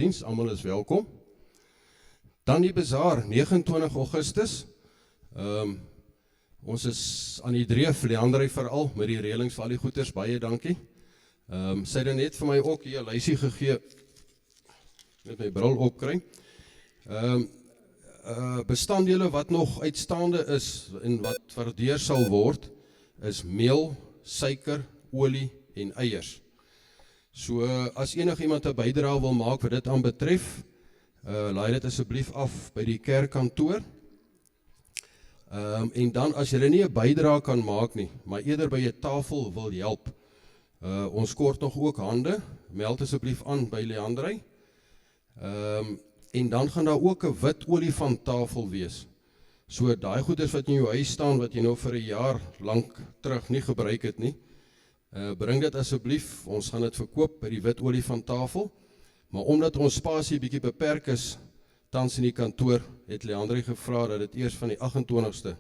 diens, almal is welkom. Dan die bazaar, 29 Augustus. Ons is aan die dreef, Leandrey veral, met die reëlings vir al die goeders, baie dankie. Sy het net vir my ook hier 'n lysie gegee, met my bril opkry. Bestanddele wat nog uitstaande is, en wat waardeer sal word, is meel, suiker, olie en eiers. So, as enigiemand 'n bydrae wil maak wat dit aanbetref, laai dit asseblief af by die kerkkantoor. En dan, as julle nie 'n bydrae kan maak nie, maar eerder by 'n tafel wil help, ons kort nog ook hande, meld asseblief aan by Leandrey. En dan gaan daar ook 'n wit olifantafel wees. So, daai goeders wat in jou huis staan, wat jy nou vir 'n jaar lank terug nie gebruik het nie, bring dit asseblief, ons gaan dit verkoop by die wit olifantafel, maar omdat ons spasie bietjie beperk is, tans in die kantoor, het Leandrey gevra dat dit eers van die 28ste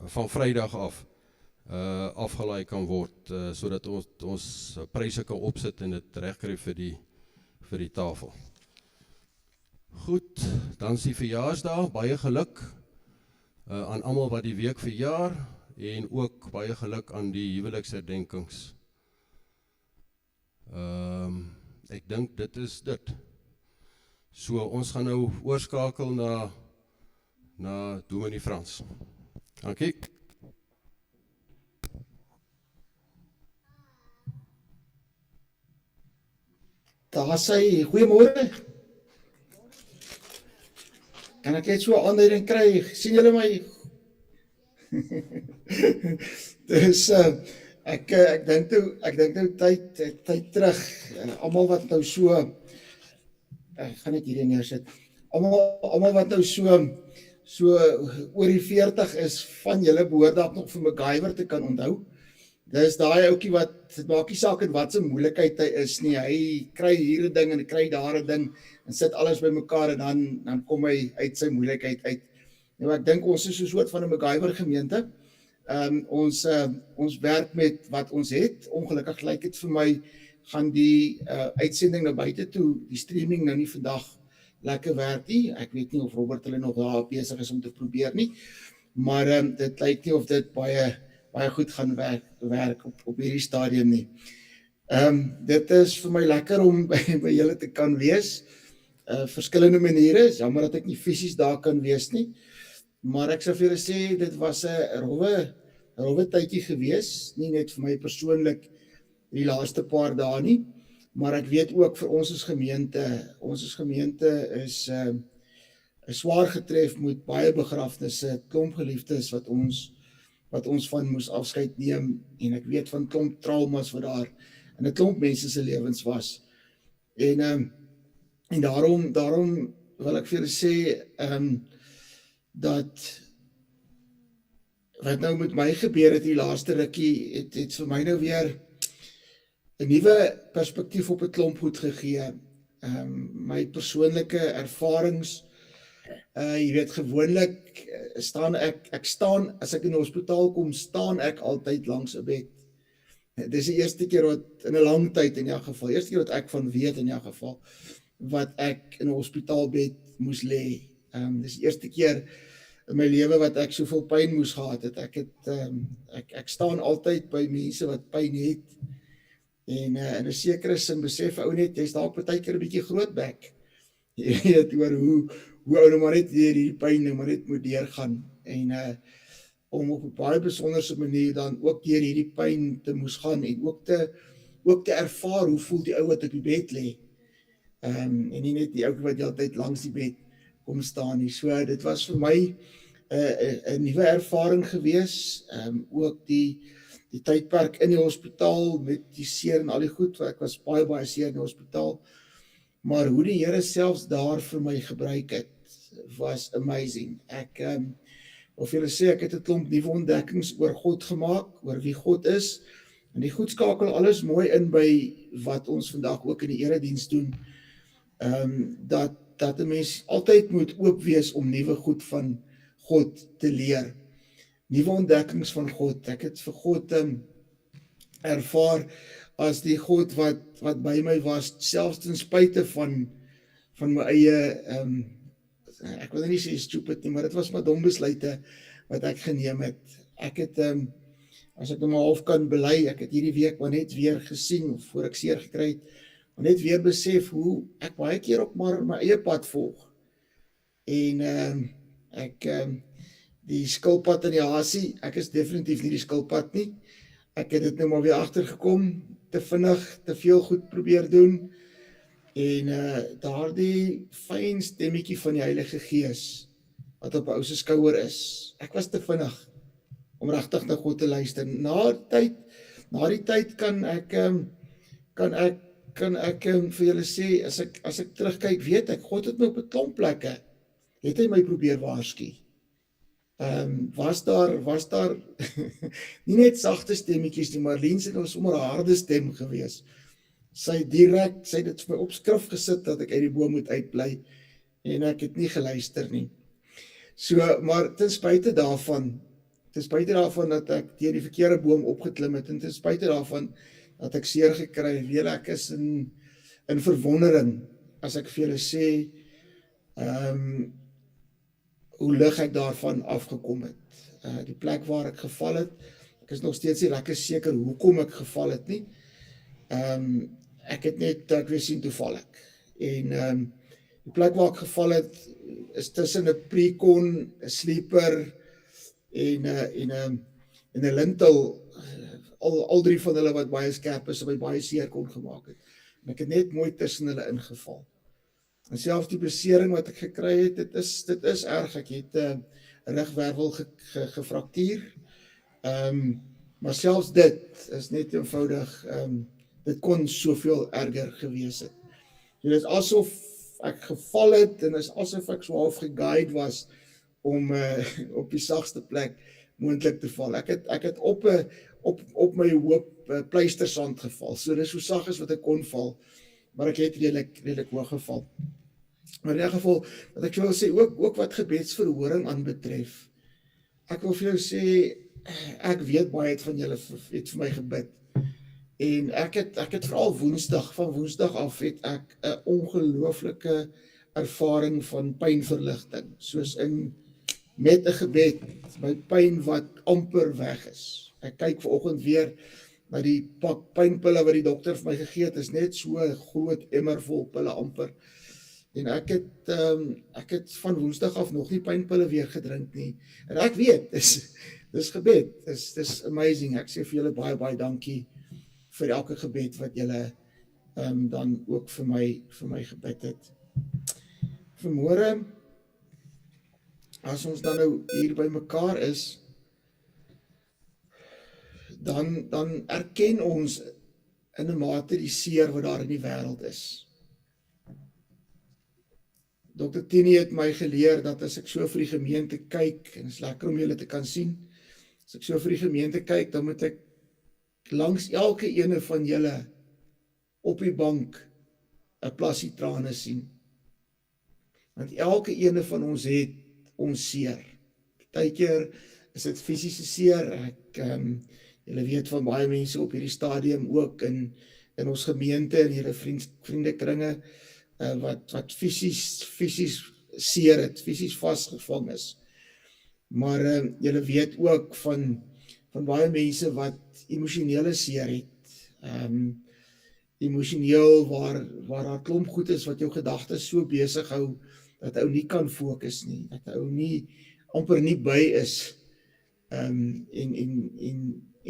van Vrydag af afgelaai kan word, sodat ons pryse kan opsit en dit regkry vir die tafel. Goed, dan is die verjaarsdag, baie geluk aan almal wat die week verjaar, en ook baie geluk aan die huweliksherdenkings. Ek dink dit is dit. So, ons gaan nou oorskakel na Dominee Frans. Dankie. Daar sê, goeiemôre. Kan ek net so 'n aanduiding kry? Sien julle my? Dus ek dink nou tyd terug, almal wat nou so, ek gaan net hierdie neersit, almal wat nou so oor die 40 is, van julle behoort dalk nog vir MacGyver te kan onthou. Dis daai ouetjie wat, dit maak nie saak in wat se moeilikheid hy is nie, hy kry hier 'n ding en hy kry daar 'n ding, en sit alles bymekaar en dan kom hy uit sy moeilikheid uit. Nou ek dink ons is so 'n soort van 'n MacGyver gemeente. Ons werk met wat ons het. Ongelukkig lyk dit vir my, gaan die uitsending na buite toe, die streaming nou nie vandag lekker werk nie. Ek weet nie of Robert hulle nog daar besig is om te probeer nie, maar dit lyk nie of dit baie goed gaan werk op hierdie stadium nie. Dit is vir my lekker om by julle te kan wees. Verskillende maniere, is jammer dat ek nie fisies daar kan wees nie, maar ek sou vir julle sê, dit was 'n rowwe tydjie gewees, nie net vir my persoonlik die laaste paar dae nie, maar ek weet ook vir ons as gemeente is swaar getref met baie begrafnisse, klomp geliefdes wat ons van moes afskeid neem, en ek weet van klomp traumas wat daar in 'n klomp mense se lewens was. En daarom wil ek vir julle sê, dat wat nou met my gebeur het die laaste rukkie, het vir my nou weer 'n nuwe perspektief op 'n klomp goed gegee. My persoonlike ervarings, jy weet, gewoonlik staan ek as ek in die hospitaal kom, staan ek altyd langs 'n bed. Dis die eerste keer wat in 'n lang tyd in elk geval, eerste keer wat ek van weet in elk geval, wat ek in 'n hospitaalbed moes lê. Dis die eerste keer in my lewe wat ek soveel pyn moes gehad het. Ek staan altyd by mense wat pyn het, en in 'n sekere sin besef ou net, jy's dalk partykeer 'n bietjie grootbek. Jy weet oor hoe ou nou maar net deur hierdie pyn nou maar net moet deurgaan, en om op 'n baie besonderse manier dan ook deur hierdie pyn te moes gaan, en ook te ervaar hoe voel die ou wat op die bed lê, en nie net die ou wat die hele tyd langs die bed kom staan nie. So dit was vir my 'n nuwe ervaring gewees, ook die tydperk in die hospitaal met die seer en al die goed, ek was baie seer in die hospitaal, maar hoe die Here selfs daar vir my gebruik het, was amazing. Ek wil vir julle sê, ek het 'n klomp nuwe ontdekkings oor God gemaak, oor wie God is, en die goed skakel alles mooi in by wat ons vandag ook in die erediens doen, dat 'n mens altyd moet oop wees om nuwe goed van God te leer. Nuwe ontdekkings van God. Ek het vir God ervaar as die God wat by my was, selfs ten spyte van van my eie, ek wil nie sê stupid nie, maar dit was maar dom besluite wat ek geneem het. Ek het, as ek nou maar half kan bely, ek het hierdie week maar net weer gesien, of voor ek seer gekry het, maar net weer besef hoe ek baie keer op maar my eie pad volg. En die skilpad in die hasie, ek is definitief nie die skilpad nie. Ek het dit nou maar weer agtergekom, te vinnig, te veel goed probeer doen. En daardie fyn stemmetjie van die Heilige Gees, wat op 'n ou se skouer is, ek was te vinnig om regtig na God te luister. Na die tyd kan ek vir julle sê, as ek terugkyk, weet ek, God het my op 'n klomp plekke, het hy my probeer waarsku. Was daar nie net sagte stemmetjies nie, maar Lien se was sommer 'n harde stem gewees. Sy het dit vir my op skrif gesit dat ek uit die boom moet uitbly, en ek het nie geluister nie. So, maar ten spyte daarvan dat ek deur die verkeerde boom opgeklim het, en ten spyte daarvan dat ek seer gekry het, weet ek is in verwondering, as ek vir julle sê, hoe lig ek daarvan afgekom het. Die plek waar ek geval het, ek is nog steeds nie lekker seker hoekom ek geval het nie. Ek het net, ek weet sien toevallig. En die plek waar ek geval het, is tussen 'n precon, 'n sleeper, en 'n lintel, al drie van hulle wat baie skerp is, en my baie seer kon gemaak het. En ek het net mooi tussen hulle ingeval. En selfs die besering wat ek gekry het, dit is erg. Ek het 'n rugwervel gefraktuur. Maar selfs dit is net eenvoudig, dit kon soveel erger gewees het. So dit is asof ek geval het, en is asof ek so half geguide was om op die sagste plek moontlik te val. Ek het op my hoop pleistersand geval. So dis so sag as wat ek kon val, maar ek het redelik hoog geval. Maar in 'n geval, wat ek wil sê, ook wat gebedsverhoring aanbetref, ek wil vir jou sê, ek weet baie het van julle het vir my gebid. En ek het veral van woensdag af het ek 'n ongelooflike ervaring van pynverligting, soos in met 'n gebed, my pyn wat amper weg is. Ek kyk vanoggend weer na die pak pynpille wat die dokter vir my gegee het, is net so 'n groot emmer vol pille amper. En ek het van woensdag af nog nie pynpille weer gedrink nie. En ek weet, dis gebed, dis amazing. Ek sê vir julle baie dankie vir elke gebed wat julle dan ook vir my gebid het. Vanmôre, as ons dan nou hier by mekaar is, dan erken ons in 'n mate die seer wat daar in die wêreld is. Dr. Tini het my geleer dat as ek so vir die gemeente kyk, en is lekker om julle te kan sien, as ek so vir die gemeente kyk, dan moet ek langs elke ene van julle op die bank 'n plasie trane sien. Want elke ene van ons het ons seer. Partykeer is dit fisiese seer. Julle weet van baie mense op hierdie stadium ook in ons gemeente en julle vriendekringe wat fisies seer het, fisies vasgevang is. Maar julle weet ook van baie mense wat emosionele seer het. Emosioneel waar daar klomp goed is wat jou gedagtes so besig hou dat ou nie kan fokus nie, dat ou amper nie by is, en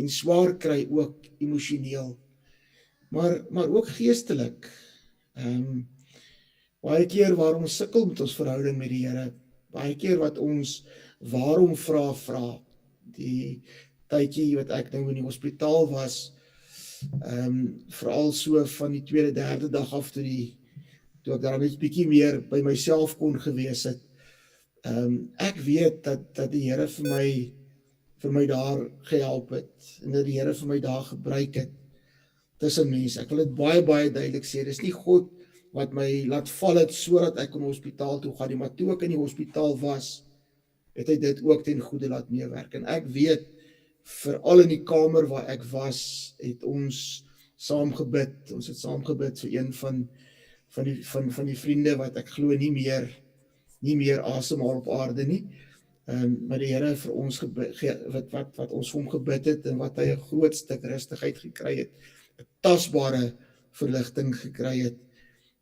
swaar kry ook emosioneel, maar ook geestelik. Baie keer waar ons sukkel met ons verhouding met die Here, baie keer wat ons waarom vra, die tydjie wat ek nou in die hospitaal was, veral so van die tweede, derde dag af toe ek daar net bietjie meer by myself kon gewees het. Ek weet dat die Here vir my daar gehelp het, en dat die Here vir my daar gebruik het tussen mense. Ek wil dit baie duidelik sê, dis nie God wat my laat val het sodat ek in die hospitaal toe gaan nie, maar toe ek in die hospitaal was, het hy dit ook ten goeie laat meewerk. En ek weet, veral in die kamer waar ek was, het ons saam gebid. Ons het saam gebid vir een van die vriende wat ek glo nie meer asemhaal op aarde nie. Maar die Here vir ons wat ons vir hom gebid het en wat hy 'n groot stuk rustigheid gekry het, 'n tasbare verligting gekry het.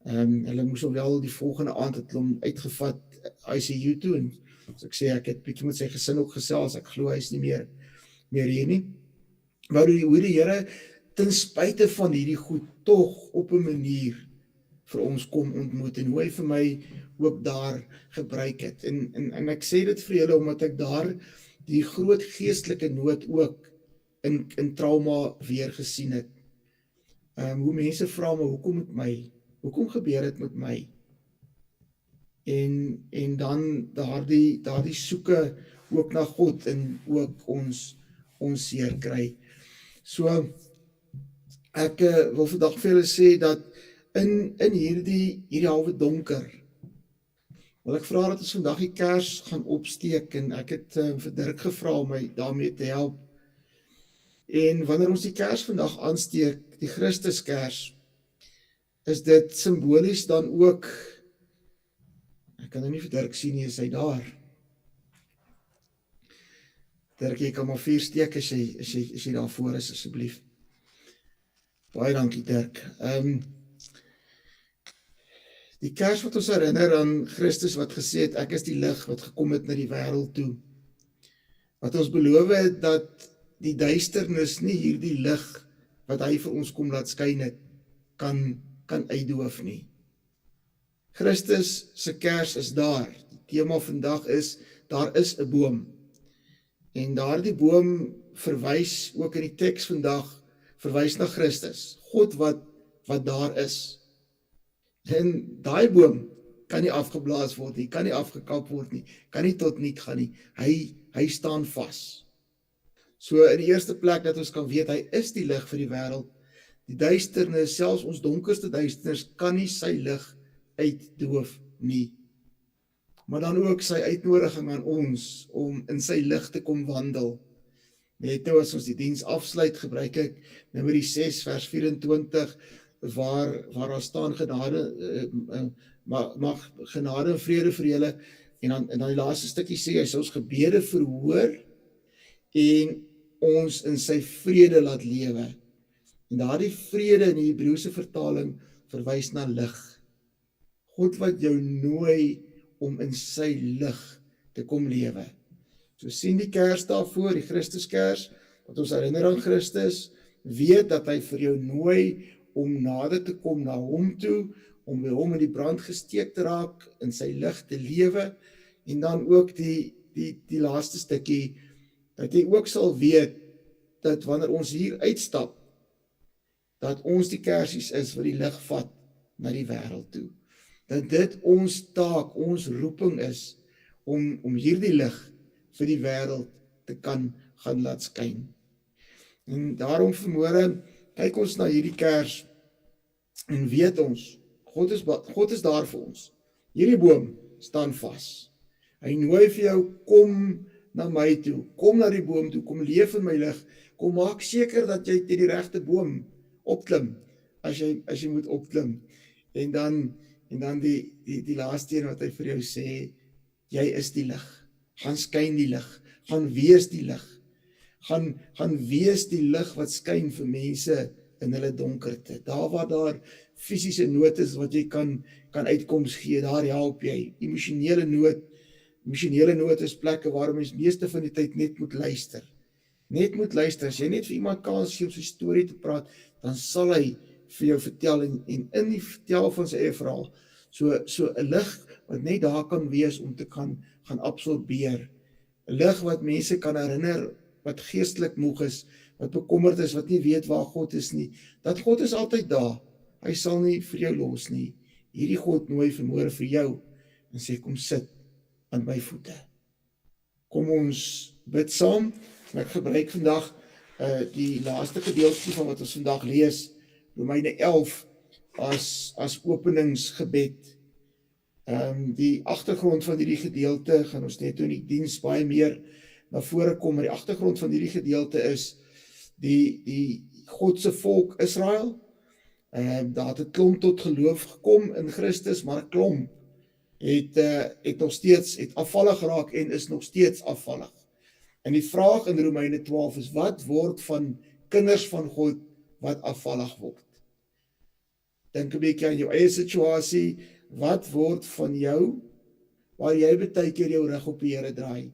Hulle moes wel die volgende aand het hom uitgevat ICU toe en so ek sê ek het bietjie met sy gesin ook gesels, ek glo hy is nie meer hier nie. Maar hoe die Here ten spyte van hierdie goed tog op 'n manier vir ons kom ontmoet en hoe hy vir my ook daar gebruik het. En ek sê dit vir julle omdat ek daar die groot geestelike nood ook in trauma weer gesien het. Hoe mense vra maar hoekom met my? Hoekom gebeur dit met my? En dan daardie soeke ook na God en ook ons seer kry. So ek wil vandag vir julle sê dat in hierdie halwe donker wil ek vra dat ons vandag die kers gaan opsteek en ek het vir Dirk gevra om my daarmee te help. En wanneer ons die kers vandag aansteek, die Christuskers, is dit simbolies dan ook, ek kan nou nie vir Dirk sien nie, is hy daar? Dirk, jy kan maar 4 steek as jy daar voor is, asseblief. Baie dankie, Dirk. Die kers wat ons herinner aan Christus wat gesê het, ek is die lig wat gekom het na die wêreld toe. Wat ons beloof het dat die duisternis nie hierdie lig wat hy vir ons kom laat skyn het, kan uitdoof nie. Christus se kers is daar. Die tema vandag is, daar is 'n boom. En daardie boom verwys ook in die teks vandag, verwys na Christus, God wat daar is. En daai boom kan nie afgeblaas word nie, kan nie afgekap word nie, kan nie tot niet gaan nie. Hy staan vas. So in die eerste plek dat ons kan weet, hy is die lig vir die wêreld. Die duisternis, selfs ons donkerste duisternis, kan nie sy lig uitdoof nie. Maar dan ook sy uitnodiging aan ons om in sy lig te kom wandel. Net nou as ons die diens afsluit, gebruik ek Numeri 6 vers 24, waar daar staan genade, mag genade en vrede vir julle, en dan die laaste stukkie sê, hy sal ons gebede verhoor, en ons in sy vrede laat lewe. En daardie vrede in die Hebreëse vertaling verwys na lig. God wat jou nooi om in sy lig te kom lewe. So sien die kers daarvoor, die Christuskers, wat ons herinner aan Christus, weet dat hy vir jou nooi om nader te kom na hom toe, om by hom in die brand gesteek te raak, in sy lig te lewe, en dan ook die laaste stukkie, dat jy ook sal weet, dat wanneer ons hier uitstap, dat ons die kersies is wat die lig vat na die wêreld toe. Dat dit ons taak, ons roeping is, om hierdie lig vir die wêreld te kan gaan laat skyn. En daarom vanmôre, kyk ons na hierdie kers, en weet ons, God is daar vir ons. Hierdie boom staan vas. Hy nooi vir jou, kom na my toe, kom na die boom toe, kom leef in my lig, kom maak seker dat jy teen die regte boom opklim, as jy moet opklim. En dan die laaste een wat hy vir jou sê, jy is die lig, gaan skyn die lig, gaan wees die lig, gaan wees die lig wat skyn vir mense in hulle donkerte. Daar waar daar fisiese nood is wat jy kan uitkoms gee, daar help jy. Emosionele nood is plekke waar mens meeste van die tyd net moet luister. Net moet luister, as jy net vir iemand kans gee om sy storie te praat, dan sal hy vir jou vertel en in die vertel van sy eie verhaal, so 'n lig wat net daar kan wees om te gaan absorbeer. 'n Lig wat mense kan herinner, wat geestelik moeg is, wat bekommerd is, wat nie weet waar God is nie, dat God is altyd daar, hy sal nie vir jou los nie. Hierdie God nooi vanmôre vir jou, en sê kom sit aan my voete. Kom ons bid saam, en ek gebruik vandag die laaste gedeelte van wat ons vandag lees, Romeine 11, as openingsgebed. Die agtergrond van hierdie gedeelte, gaan ons net in die diens baie meer na vore kom, maar die agtergrond van hierdie gedeelte is, die Godse volk Israel, Daar het 'n klomp tot geloof gekom in Christus, maar 'n klomp het nog steeds afvallig geraak en is nog steeds afvallig. En die vraag in Romeine 12 is, wat word van kinders van God wat afvallig word? Dink 'n bietjie aan jou eie situasie, wat word van jou, waar jy baie keer jou rug op die Here draai,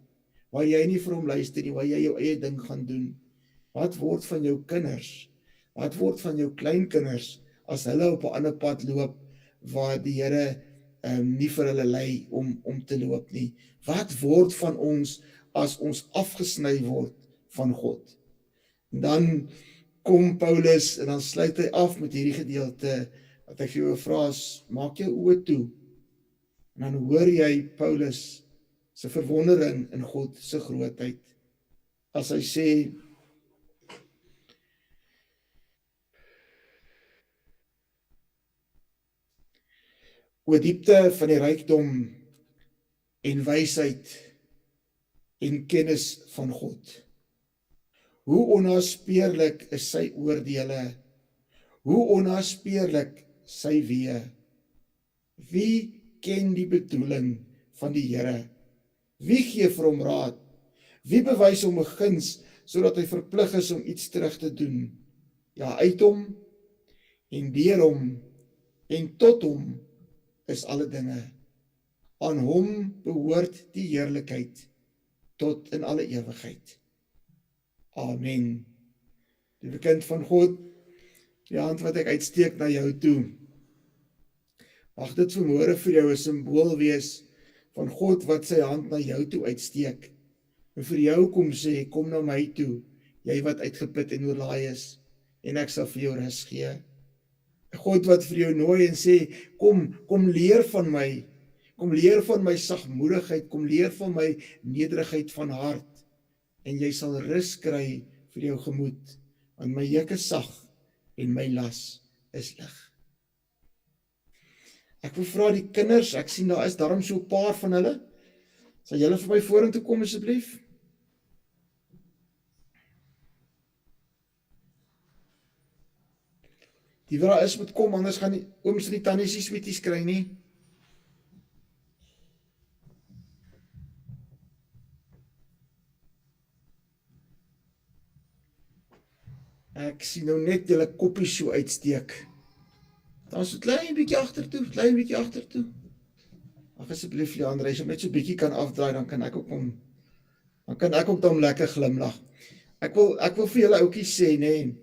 waar jy nie vir hom luister nie, waar jy jou eie ding gaan doen? Wat word van jou kinders? Wat word van jou kleinkinders, as hulle op 'n ander pad loop, waar die Here nie vir hulle lei om te loop nie? Wat word van ons, as ons afgesny word van God? En dan kom Paulus, en dan sluit hy af met hierdie gedeelte, wat ek vir jou vra is, maak jou oë toe, en dan hoor jy Paulus se verwondering in God se grootheid, as hy sê, o diepte van die rykdom en wysheid en kennis van God. Hoe onnaspeurlik is sy oordeele, hoe onnaspeurlik sy weë. Wie ken die bedoeling van die Here? Wie gee vir hom raad? Wie bewys hom 'n guns, sodat hy verplig is om iets terug te doen? Ja, uit hom en deur hom en tot hom is alle dinge. Aan hom behoort die heerlikheid tot in alle ewigheid. Amen. Liewe kind van God, die hand wat ek uitsteek na jou toe, mag dit vanmôre vir jou 'n simbool wees van God wat sy hand na jou toe uitsteek, en vir jou kom sê, kom na my toe, jy wat uitgeput en oorlaai is, en ek sal vir jou rus gee. God wat vir jou nooi en sê, kom leer van my, kom leer van my sagmoedigheid, kom leer van my nederigheid van hart, en jy sal rus kry vir jou gemoed, want my juk is sag en my las is lig. Ek wil vra die kinders, ek sien daar is daarom so 'n paar van hulle, sal julle vir my vorentoe kom asseblief? Die wat daar is moet kom, anders gaan die ooms en die tannies nie sweeties kry nie. Ek sien nou net julle koppies so uitsteek. Dan so klein bietjie agtertoe. Ag asseblief Leander, as jy net so bietjie kan afdraai, dan kan ek ook hom lekker glimlag. Ek wil vir julle ouetjies sê, nee,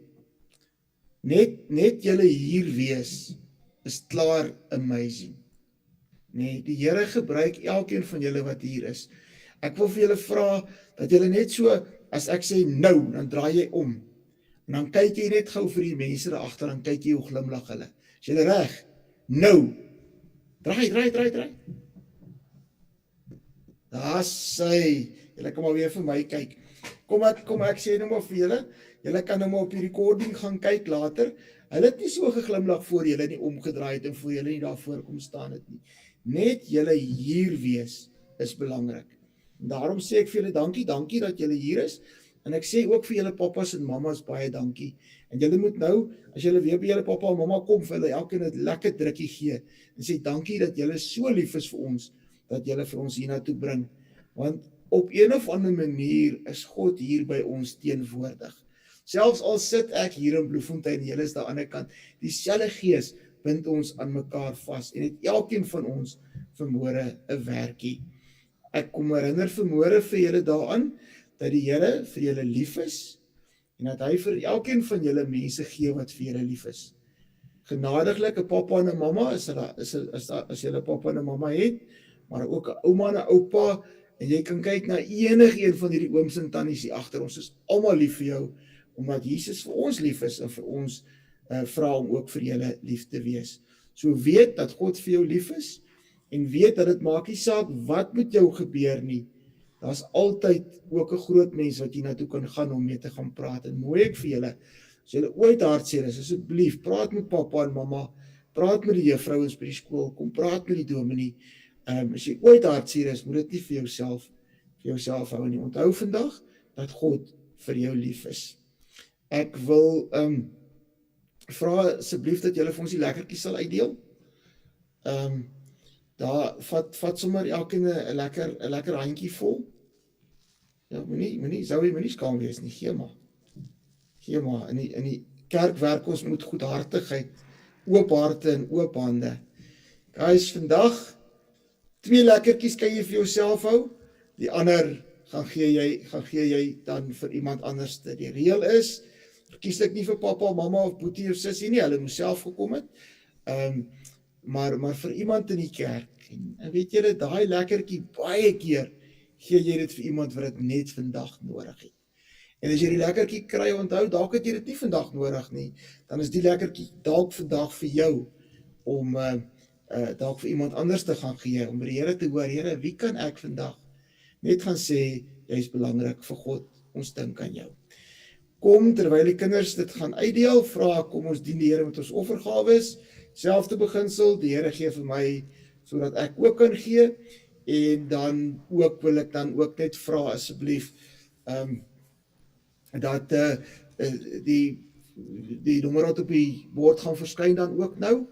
net julle hier wees is klaar amazing. Nee, die Here gebruik elkeen van julle wat hier is. Ek wil vir julle vra dat julle net so, as ek sê nou, dan draai jy om. En dan kyk jy net gou vir die mense daar agter, dan kyk jy hoe glimlag hulle. Is julle reg? Nou. Draai. Daar sê, julle kan maar weer vir my kyk. Kom ek sê nou maar vir julle kan nou maar op die recording gaan kyk later. Hulle het nie so geglimlag voor julle nie omgedraai het en voor julle nie daar voorkom staan het nie. Net julle hier wees is belangrik. En daarom sê ek vir julle dankie dat julle hier is. En ek sê ook vir julle pappas en mammas baie dankie. En julle moet nou, as julle weer by julle pappa en mamma kom, vir hulle elkeen 'n lekker drukkie gee. En sê dankie dat julle so lief is vir ons, dat julle vir ons hiernatoe bring. Want op een of ander manier is God hier by ons teenwoordig. Selfs al sit ek hier in Bloemfontein en julle is daar aan die ander kant, dieselfde Gees bind ons aan mekaar vas en het elkeen van ons vanmôre 'n werkie. Ek kom herinner vanmôre vir julle daaraan dat die Here vir julle lief is en dat hy vir elkeen van julle mense gee wat vir julle lief is. Genadiglik 'n pappa en 'n mamma as julle pappa en 'n mamma het, maar ook 'n ouma en 'n oupa, en jy kan kyk na enige een van hierdie ooms en tannies hier agter. Ons is almal lief vir jou omdat Jesus vir ons lief is en vir ons vra om ook vir julle lief te wees. So weet dat God vir jou lief is en weet dat dit maak nie saak wat met jou gebeur nie. Daar's altyd ook 'n groot mens wat jy na toe kan gaan om mee te gaan praat. En mooi ek vir julle, as julle ooit hartseer is, asseblief praat met pappa en mamma, praat met die juffrouens by die skool, kom praat met die dominee. As jy ooit hartseer is, moet dit nie vir jouself hou nie. Onthou vandag dat God vir jou lief is. Ek wil vra asseblief dat julle vir ons die lekkertjies sal uitdeel. Daar vat sommer elkeen 'n lekker handjie vol. Ja, moenie skaam wees nie, gee maar. In die kerk werk ons met goedhartigheid, oop harte en oop hande. Guys, vandag 2 lekkertjies kan jy vir jouself hou, die ander gaan gee jy dan vir iemand anders. Die reël is, verkieslik nie vir papa, mama of boetie of sussie nie, hulle moes self gekom het. Maar vir iemand in die kerk, en weet julle, daai lekkertjie, baie keer gee jy dit vir iemand wat dit net vandag nodig het. En as jy die lekkertjie kry, onthou, dalk het jy dit nie vandag nodig nie, dan is die lekkertjie dalk vandag vir jou, om dalk vir iemand anders te gaan gee, om by die Here te hoor, Here, wie kan ek vandag net gaan sê, jy is belangrik vir God, ons dink aan jou. Kom, terwyl die kinders dit gaan uitdeel, vra, kom ons dien die Here met ons offergawes, selfde beginsel, die Here gee vir my, sodat ek ook kan gee, en dan ook wil ek dan ook net vra asseblief, dat die nommer wat op die bord gaan verskyn dan ook nou,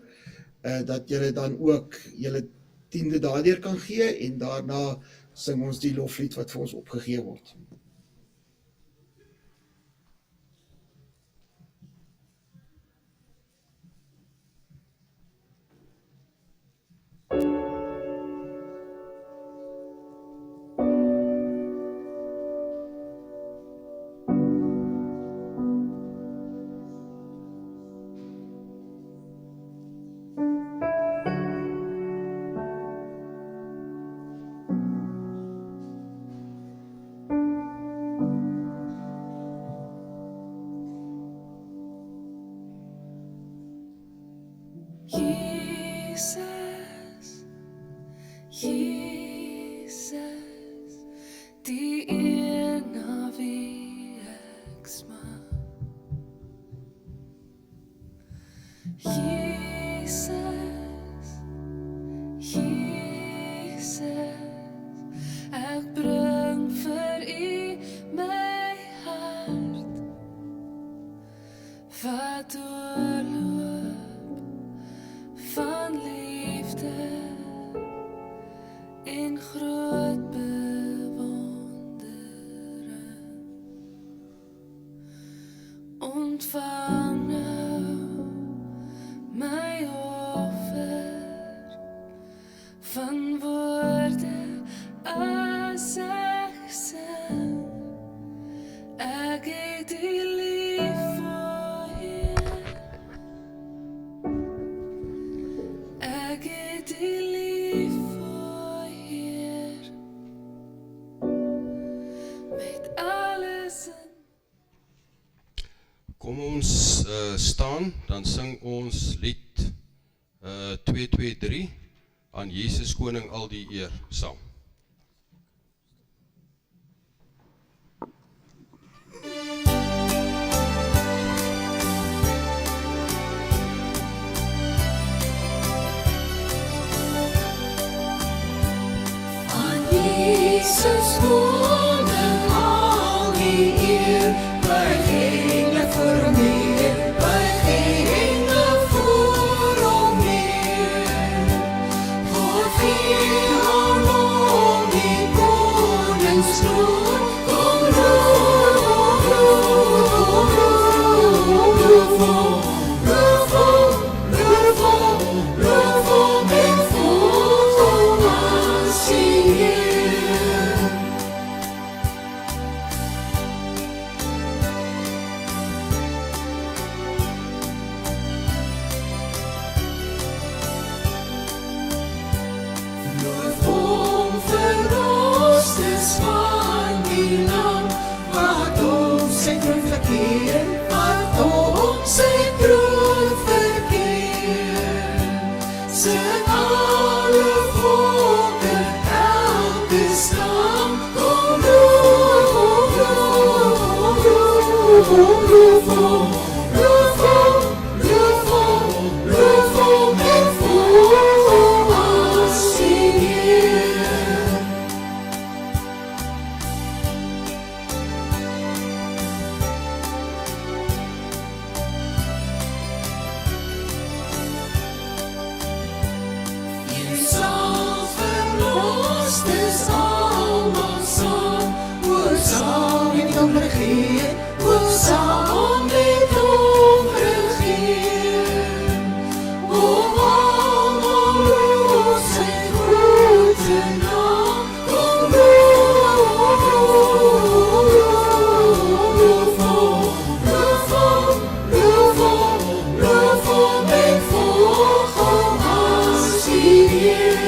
dat julle dan ook julle 10de daardeur kan gee, en daarna sing ons die loflied wat vir ons opgegee word. Jesus, die een na wie ek smaak. Jesus, ek bring vir U my hart, wat oorloop van liefde en groot bewondering. Ontvang nou my offer van woorde as ek sing. Ek het U lief, o Heer. Ek het U lief, o Heer. Met alles in. Kom ons staan, dan sing ons lied 223, aan Jesus Koning al die eer saam. Jesus Koning al die eer, buig engele voor hom neer, buig engele voor hom neer. God gee aan hom die koningskroon, kom roep hom en volg hom as die Heer. Loof hom verlosstes van die lam, wat om sy troon verkeer, wat om sy troon verkeer. Sing alle volke, elke stam, kom roep hom en volg hom as die Heer. almal saam, oor saam met hom regeer, oor saam met hom regeer. O almal loof sy grote naam, loof hom en volg hom as die Heer.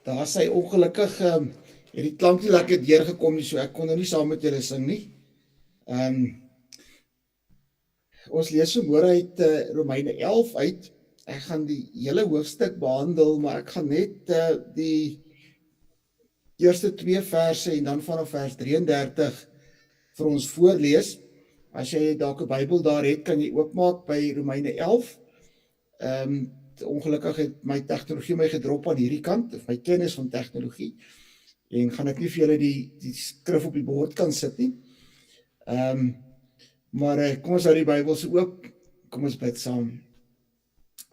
Daar sy ongelukkig het die klank nie lekker deurgekom nie, so ek kon nou nie saam met julle sing nie. Ons lees vanmôre uit Romeine 11 uit. Ek gaan die hele hoofstuk behandel, maar ek gaan net die eerste 2 verse en dan vanaf vers 33 vir ons voorlees. As jy dalk 'n Bybel daar het, kan jy oopmaak by Romeine 11. Ongelukkig het my tegnologie my gedrop aan hierdie kant, of my kennis van tegnologie, en gaan ek nie vir julle die skrif op die bord kan sit nie. Maar kom ons hou die Bybels oop, kom ons bid saam.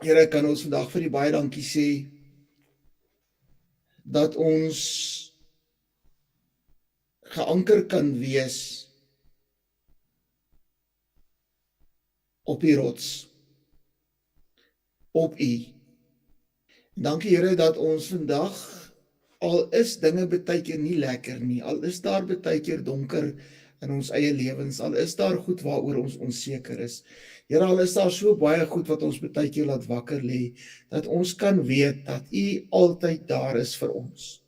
Here, kan ons vandag vir die baie dankie sê, dat ons geanker kan wees op die rots, op U. Dankie Here dat ons vandag, al is dinge baie keer nie lekker nie, al is daar baie keer donker in ons eie lewens, al is daar goed waaroor ons onseker is. Here, al is daar so baie goed wat ons baie keer laat wakker lê, dat ons kan weet dat U altyd daar is vir ons.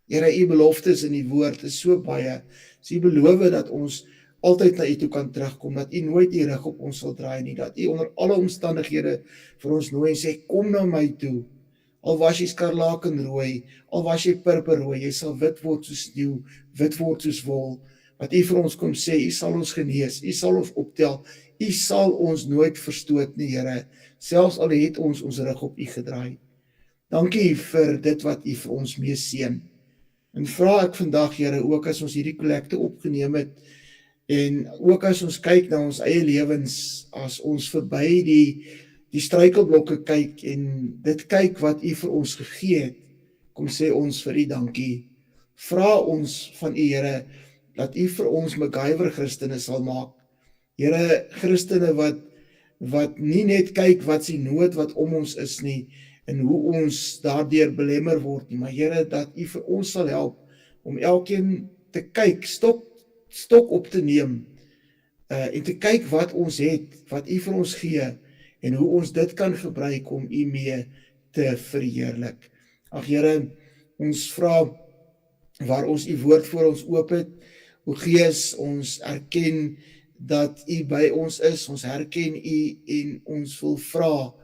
Here, U beloftes in die woord is so baie. So U beloof dat ons altyd na U toe kan terugkom, dat U nooit U rug op ons sal draai nie, dat U onder alle omstandighede vir ons nooi en sê, kom na my toe, al was jy skarlakenrooi, al was jy purperrooi, jy sal wit word soos sneeu, wit word soos wol, wat U vir ons kom sê, U sal ons genees, U sal ons optel, U sal ons nooit verstoot nie, Here, selfs al het ons rug op U gedraai. Dankie vir dit wat U vir ons mee seën. En vra ek vandag, Here, ook as ons hierdie kollekte opgeneem het, en ook as ons kyk na ons eie lewens, as ons verby die struikelblokke kyk, en dit kyk wat U vir ons gegee het, kom sê ons vir U dankie. Vra ons van U, Here, dat U vir ons MacGyver Christene sal maak. Here, Christene wat nie net kyk wat die nood wat om ons is nie, en hoe ons daardeur belemmer word nie, maar Here, dat U vir ons sal help, om elkeen te kyk, stok op te neem, en te kyk wat ons het, wat U vir ons gee, en hoe ons dit kan gebruik om U mee te verheerlik. Ag Here, ons vra, waar ons U woord voor ons oop het, o Gees, ons erken dat U by ons is, ons herken U en ons wil vra,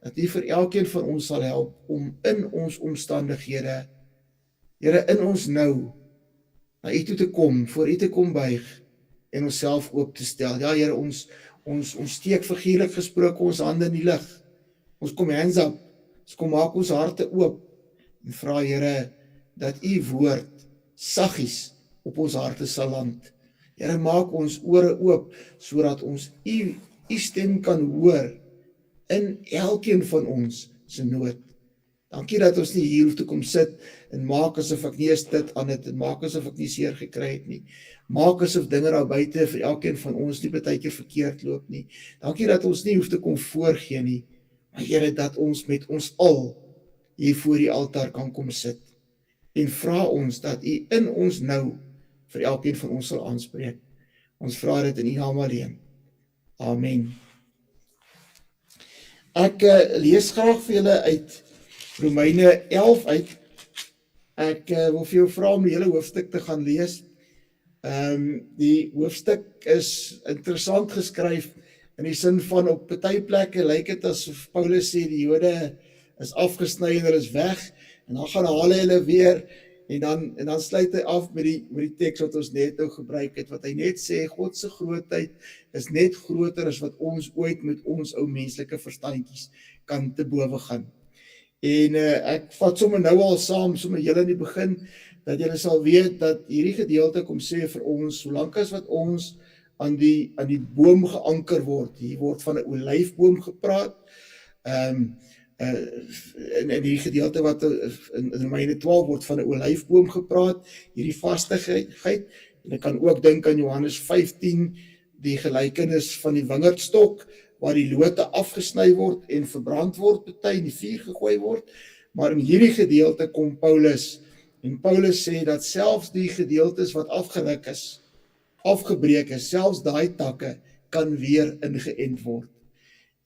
dat U vir elkeen van ons sal help, om in ons omstandighede, Here, in ons nou, na U toe te kom, voor U te kom buig, en ons self oop te stel. Ja Here, ons steek figuurlik gesproke ons hande in die lig. Ons kom hands up, ons kom maak ons harte oop, en vra Here, dat U woord saggies op ons harte sal land. Here, maak ons ore oop, sodat ons U stem kan hoor, in elkeen van ons se nood. Dankie dat ons nie hier hoef te kom sit, en maak asof ek nie eens dit aan het, en maak asof ek nie seer gekry het nie. Maak asof dinge daar buite vir elkeen van ons nie baie keer verkeerd loop nie. Dankie dat ons nie hoef te kom voorgee nie, maar Here, dat ons met ons al hier voor die altaar kan kom sit, en vra ons dat U in ons nou vir elkeen van ons sal aanspreek. Ons vra dit in U naam alleen. Amen. Ek lees graag vir julle uit Romeine 11 uit. Ek wil vir jou vra om die hele hoofstuk te gaan lees. Die hoofstuk is interessant geskryf, in die sin van op party plekke lyk dit asof Paulus sê die Jode is afgesny en hulle is weg, en dan gaan hulle weer, en dan sluit hy af met die teks wat ons net nou gebruik het, wat hy net sê, God se grootheid is net groter as wat ons ooit met ons ou menslike verstandjies kan te bowe gaan. En ek vat sommer nou al saam, sommer julle in die begin, dat julle sal weet dat hierdie gedeelte kom sê vir ons, solank as wat ons aan die boom geanker word, hier word van 'n olyfboom gepraat, in die gedeelte wat in Romeine 12 word van 'n olyfboom gepraat, hierdie vastigheid, en ek kan ook dink aan Johannes 15, die gelykenis van die wingerdstok, waar die lote afgesny word en verbrand word, party in die vuur gegooi word, maar in hierdie gedeelte kom Paulus, en Paulus sê dat selfs die gedeeltes wat afgebreek is, selfs daai takke kan weer ingeënt word.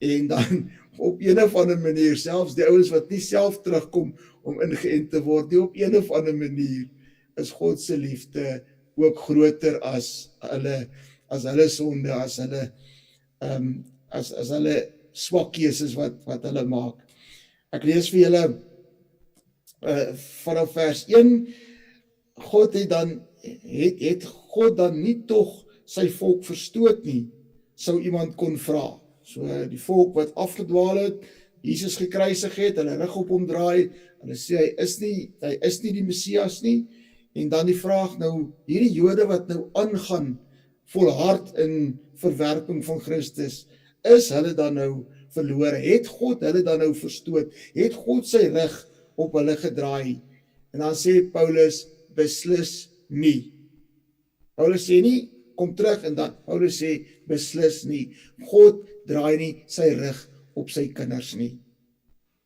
En dan op een of ander manier, selfs die ouens wat nie self terugkom om ingeënt te word, die op een of ander manier is God se liefde ook groter as hulle sonde, as hulle swak keuses wat hulle maak. Ek lees vir julle vanaf vers 1, het God dan nie tog sy volk verstoot nie, sou iemand kon vra. So die volk wat afgedwaal het, Jesus gekruisig het, hulle rug op hom draai, hulle sê hy is nie die Messias nie, en dan die vraag nou, hierdie Jode wat nou aangaan, volhard in verwerping van Christus, is hulle dan nou verlore? Het God hulle dan nou verstoot? Het God sy rug op hulle gedraai? En dan sê Paulus, beslis nie. Paulus sê nie, kom terug, en dan Paulus sê, beslis nie. God draai nie sy rug op sy kinders nie.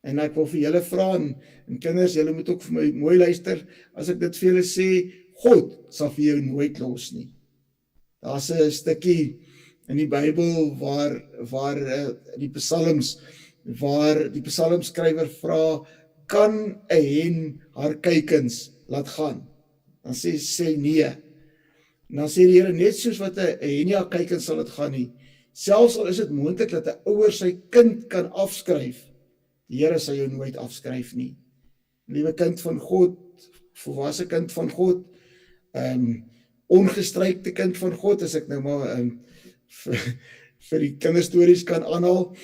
En ek wil vir julle vra, en kinders, julle moet ook vir my mooi luister, as ek dit vir julle sê, God sal vir jou nooit los nie. Daar's 'n stukkie in die Bybel waar die psalmskrywer vra, kan 'n hen haar kuikens laat gaan? Dan sê nee. En dan sê die Here, net soos wat 'n hen nie haar kuikens sal laat gaan nie, selfs al is dit moontlik dat 'n ouer sy kind kan afskryf, die Here sal jou nooit afskryf nie. Liewe kind van God, volwasse kind van God, ongestrykte kind van God, as ek nou maar vir die kinderstories kan aanhaal,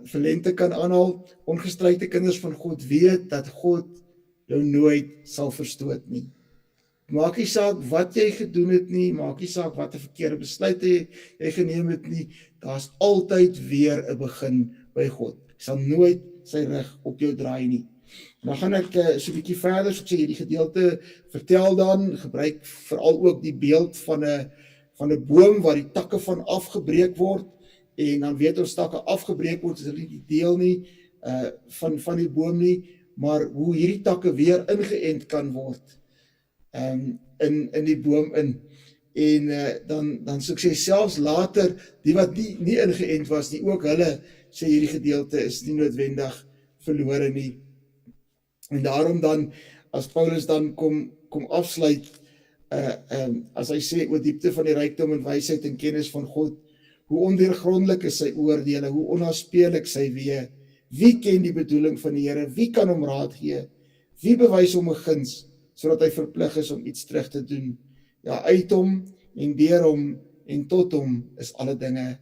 vir lente kan aanhaal, ongestrykte kinders van God weet dat God jou nooit sal verstoot nie. Maak nie saak wat jy gedoen het nie, maak nie saak wat 'n verkeerde besluit jy geneem het nie, daar's altyd weer 'n begin by God. Hy sal nooit sy rug op jou draai nie. Dan gaan ek so 'n bietjie verder, so ek sê hierdie gedeelte vertel dan, gebruik veral ook die beeld van 'n boom waar die takke van afgebreek word, en dan weet ons takke afgebreek word, is hulle nie die deel nie van die boom nie, maar hoe hierdie takke weer ingeënt kan word in die boom in. En dan so ek sê, selfs later, die wat nie ingeënt was nie, ook hulle sê hierdie gedeelte is nie noodwendig verlore nie. En daarom dan, as Paulus dan kom afsluit, as hy sê, o diepte van die rykdom en wysheid en kennis van God, hoe ondeurgrondelik is sy oordeele, hoe onnaspeurlik sy weë. Wie ken die bedoeling van die Here? Wie kan hom raad gee? Wie bewys hom 'n guns, sodat hy verplig is om iets terug te doen? Ja, uit hom en deur hom en tot hom is alle dinge.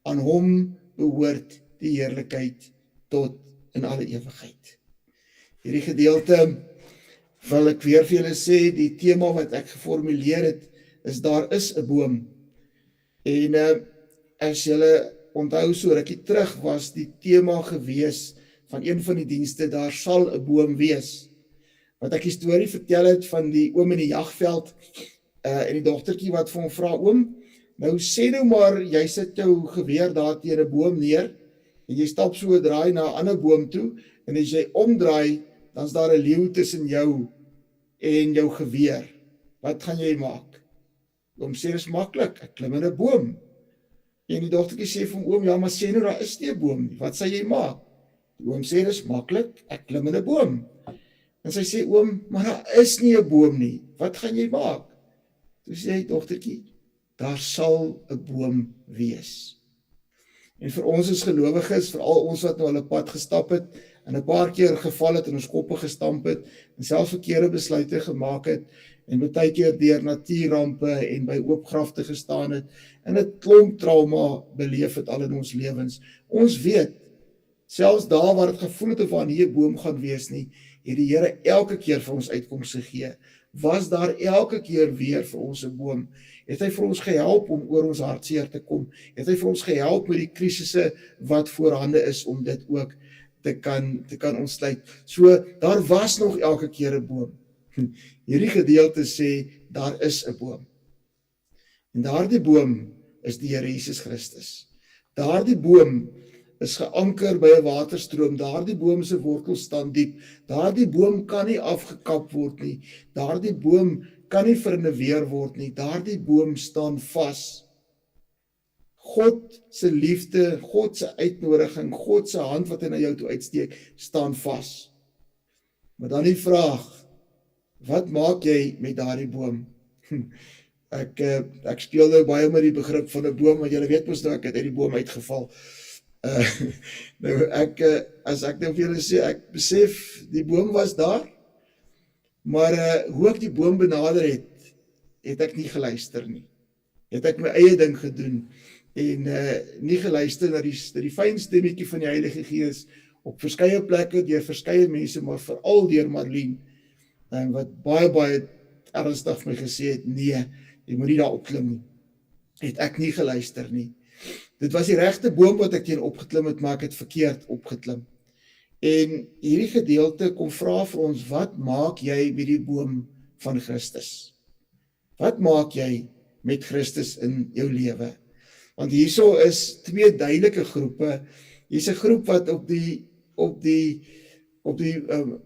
Aan hom behoort die heerlikheid tot in alle ewigheid. Hierdie gedeelte wil ek weer vir julle sê, die tema wat ek geformuleer het, is daar is 'n boom. En as julle onthou, so rukkie terug was die tema gewees van een van die dienste, daar sal 'n boom wees. Wat ek die storie vertel het van die oom in die jagveld en die dogtertjie wat vir hom vra, oom, nou sê nou maar, jy sit jou geweer daar teen 'n boom neer, en jy stap so 'n draai na 'n ander boom toe, en as jy omdraai, dan is daar 'n leeu tussen jou en jou geweer. Wat gaan jy maak? Oom sê, dis maklik, ek klim in 'n boom. En die dogtertjie sê vir hom, oom, ja, maar sê nou, daar is nie 'n boom nie, wat sal jy maak? Die oom sê, dis maklik, ek klim in 'n boom. En sy sê, oom, maar daar is nie 'n boom nie, wat gaan jy maak? Toe sê hy, dogtertjie, daar sal 'n boom wees. En vir ons as gelowiges, vir al ons wat nou al 'n pad gestap het, en 'n paar keer geval het en ons koppe gestamp het, en selfs verkeerde besluite gemaak het, en baie keer deur natuurrampe en by oopgrafte gestaan het, en 'n klomp trauma beleef het al in ons lewens. Ons weet Selfs daar waar dit gevoel het of daar nie 'n boom gaan wees nie, het die Here elke keer vir ons uitkoms gegee. Was daar elke keer weer vir ons 'n boom? Het hy vir ons gehelp om oor ons hartseer te kom? Het hy vir ons gehelp met die krisisse wat voorhande is om dit ook te kan ontsluit? So, daar was nog elke keer 'n boom. Hierdie gedeelte sê, daar is 'n boom. En daardie boom is die Here Jesus Christus. Daardie boom is geanker by 'n waterstroom. Daardie boom se wortels staan diep. Daardie boom kan nie afgekap word nie. Daardie boom kan nie vernuweer word nie. Daardie boom staan vas. God se liefde, God se uitnodiging, God se hand wat hy na jou toe uitsteek, staan vas. Maar dan die vraag, wat maak jy met daardie boom? Ek speel nou baie met die begrip van 'n boom, want julle weet mos nou ek het uit die boom uitgeval. As ek nou vir julle sê, ek besef die boom was daar, maar hoe ek die boom benader het ek nie geluister nie. Het ek my eie ding gedoen en nie geluister na die fyn stemmetjie van die Heilige Gees op verskeie plekke deur verskeie mense, maar veral deur Marlene, wat baie ernstig my gesê het, nee, jy moet nie daar opklim nie. Het ek nie geluister nie. Dit was die regte boom wat ek teen opgeklim het, maar ek het verkeerd opgeklim. En hierdie gedeelte kom vra vir ons, wat maak jy met die boom van Christus? Wat maak jy met Christus in jou lewe? Want hierso is twee duidelike groepe. Hier's 'n groep wat op die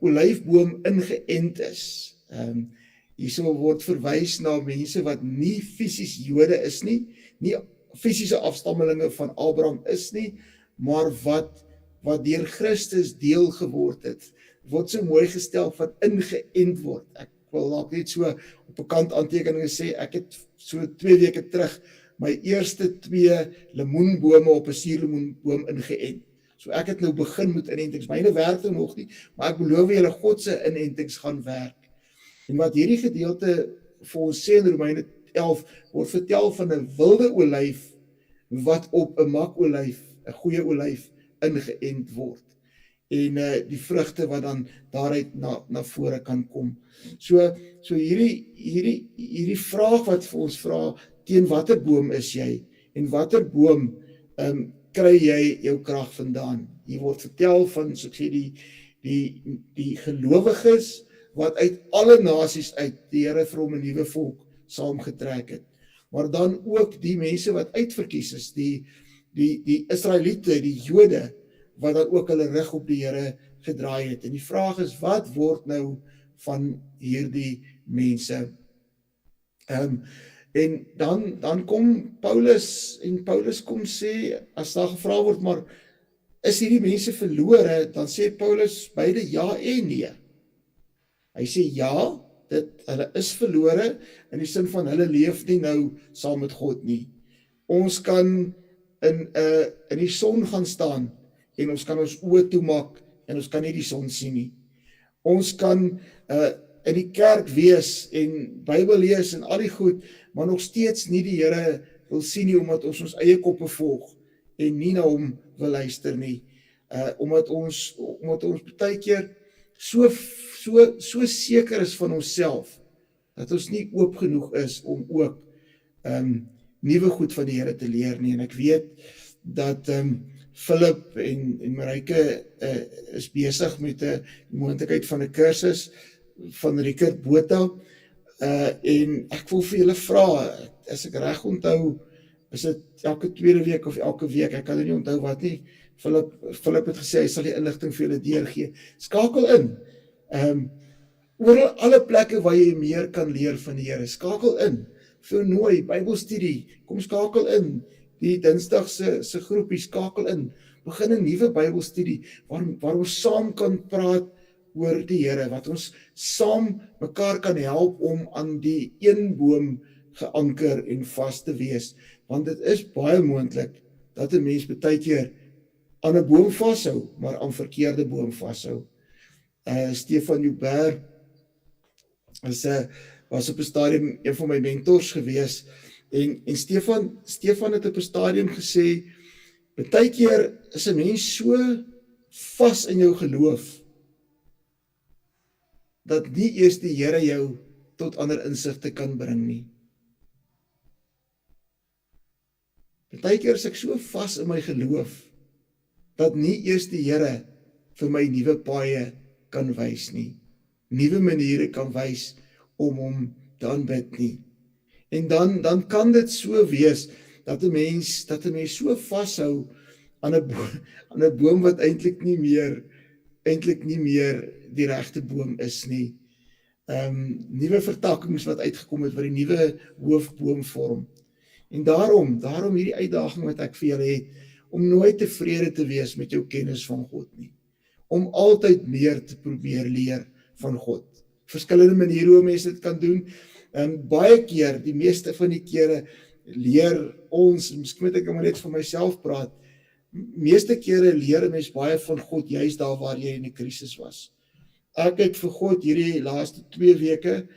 olyfboom ingeënt is. Hierso word verwys na mense wat nie fisies Jode is nie fisiese afstammelinge van Abraham is nie, maar wat deur Christus deel geword het. Word so mooi gestel van ingeënt word. Ek wil dalk net so op 'n kant aantekeninge sê, ek het so 2 weke terug my eerste 2 lemoenbome op 'n suurlemoenboom ingeënt. So ek het nou begin met inentings. Myne werk nog nie, maar ek beloof julle God se inentings gaan werk. En wat hierdie gedeelte vir ons sê in Romeine 11 word vertel van 'n wilde olyf wat op 'n makolyf, 'n goeie olyf ingeënt word. En die vrugte wat dan daaruit na vore kan kom. So hierdie vraag wat vir ons vra, teen watter boom is jy en watter boom kry jy jou krag vandaan? Hier word vertel van, so ek sê, die gelowiges wat uit alle nasies uit die Here vir hom 'n nuwe volk saamgetrek het. Maar dan ook die mense wat uitverkies is, die Israeliete, die Jode, wat dan ook hulle rug op die Here gedraai het. En die vraag is, wat word nou van hierdie mense? En dan kom Paulus, en Paulus kom sê, as daar gevra word, maar is hierdie mense verlore? Dan sê Paulus beide ja en nee. Hy sê ja, hulle is verlore, in die sin van hulle leef nie nou saam met God nie. Ons kan in die son gaan staan, en ons kan ons oë toemaak, en ons kan nie die son sien nie. Ons kan in die kerk wees, en Bybel lees, en al die goed, maar nog steeds nie die Here wil sien nie, omdat ons eie koppe volg, en nie na hom wil luister nie. Omdat ons baie keer so seker is van onsself, dat ons nie oop genoeg is om ook nuwe goed van die Here te leer nie. En ek weet dat Philip en Marijke is besig met die moontlikheid van 'n kursus van Richard Botha, en ek wil vir julle vra, as ek reg onthou, is dit elke tweede week of elke week, ek kan nie onthou wat nie, Philip het gesê, hy sal die inligting vir julle deurgee. Skakel in, oor alle plekke waar jy meer kan leer van die Here, skakel in, vernooi, Bybelstudie, kom skakel in, die Dinsdag se groepie, skakel in, begin 'n nuwe Bybelstudie, waar ons saam kan praat oor die Here, wat ons saam mekaar kan help om aan die een boom geanker en vas te wees, want dit is baie moontlik dat 'n mens baie keer aan 'n boom vashou, maar aan verkeerde boom vashou. Stefan Joubert was op 'n stadium een van my mentors gewees, en Stefan het op 'n stadium gesê, baie keer is 'n mens vas in jou geloof, dat nie eers die Here jou tot ander insigte kan bring nie. Partykeer is ek so vas in my geloof, dat nie eers die Here vir my nuwe paaie kan wys nie, nuwe maniere kan wys om hom te aanbid nie. En dan kan dit so wees, dat 'n mens so vashou aan 'n boom wat eintlik nie meer die regte boom is nie. Nuwe vertakkings wat uitgekom het, wat die nuwe hoofboom vorm. En daarom hierdie uitdaging wat ek vir julle het, om nooit tevrede te wees met jou kennis van God nie. Om altyd meer te probeer leer van God. Verskillende maniere hoe mense dit kan doen. Baie keer, die meeste van die kere, leer ons, miskien moet ek maar net vir myself praat, meeste kere leer 'n mens baie van God, juist daar waar jy in 'n krisis was. Ek het vir God hierdie laaste 2 weke